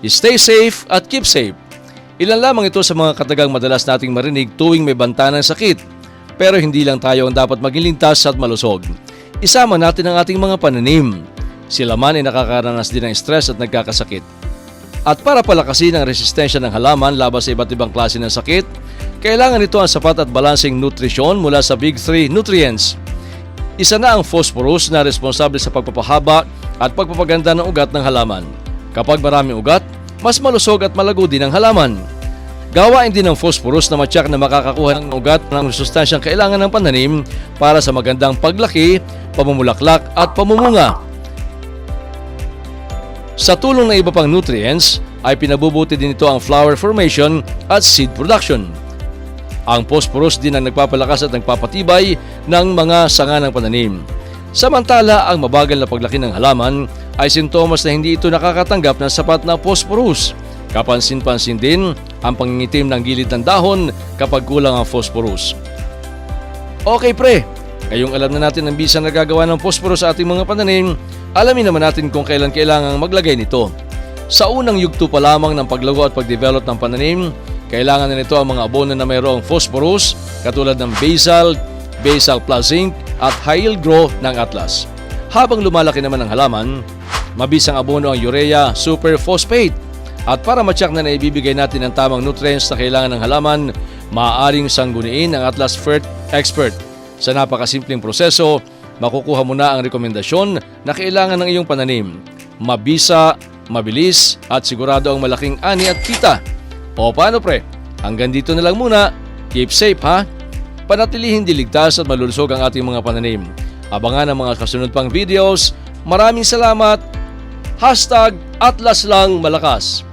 Stay safe at keep safe. Ilan lamang ito sa mga katagang madalas nating marinig tuwing may banta ng sakit. Pero hindi lang tayo ang dapat maging ligtas at malusog. Isama natin ang ating mga pananim. Sila man ay nakakaranas din ng stress at nagkakasakit. At para palakasin ang resistensya ng halaman laban sa iba't ibang klase ng sakit, kailangan nito ang sapat at balanseng nutrisyon mula sa Big 3 nutrients. Isa na ang phosphorus na responsable sa pagpapahaba at pagpapaganda ng ugat ng halaman. Kapag maraming ugat, mas malusog at malago din ang halaman. Gawain din ng phosphorus na matyak na makakakuha ng ugat ng sustansyang kailangan ng pananim para sa magandang paglaki, pamumulaklak at pamumunga. Sa tulong ng iba pang nutrients, ay pinabubuti din ito ang flower formation at seed production. Ang phosphorus din ang nagpapalakas at nagpapatibay ng mga sanga ng pananim. Samantala, ang mabagal na paglaki ng halaman ay sintomas na hindi ito nakakatanggap ng sapat na phosphorus. Kapansin-pansin din ang pangingitim ng gilid ng dahon kapag kulang ang phosphorus. Okay pre, ngayong alam na natin ang bisa na gagawa ng phosphorus sa ating mga pananim, alamin naman natin kung kailan kailangang maglagay nito. Sa unang yugto pa lamang ng paglago at pagdevelop ng pananim, kailangan na nito ang mga abono na mayroong phosphorus katulad ng Basal, Basal Plus Zinc at High Yield Grow ng Atlas. Habang lumalaki naman ang halaman, mabisang abono ang urea, super phosphate. At para matyak na naibibigay natin ang tamang nutrients na kailangan ng halaman, maaaring sangguniin ang Atlas Fert Expert. Sa napakasimpleng proseso, makukuha mo na ang rekomendasyon na kailangan ng iyong pananim. Mabisa, mabilis at sigurado ang malaking ani at kita. O paano pre? Hanggang dito na lang muna. Keep safe ha? Panatilihing diligtas at malulusog ang ating mga pananim. Abangan ang mga kasunod pang videos. Maraming salamat. #AtlasLangMalakas.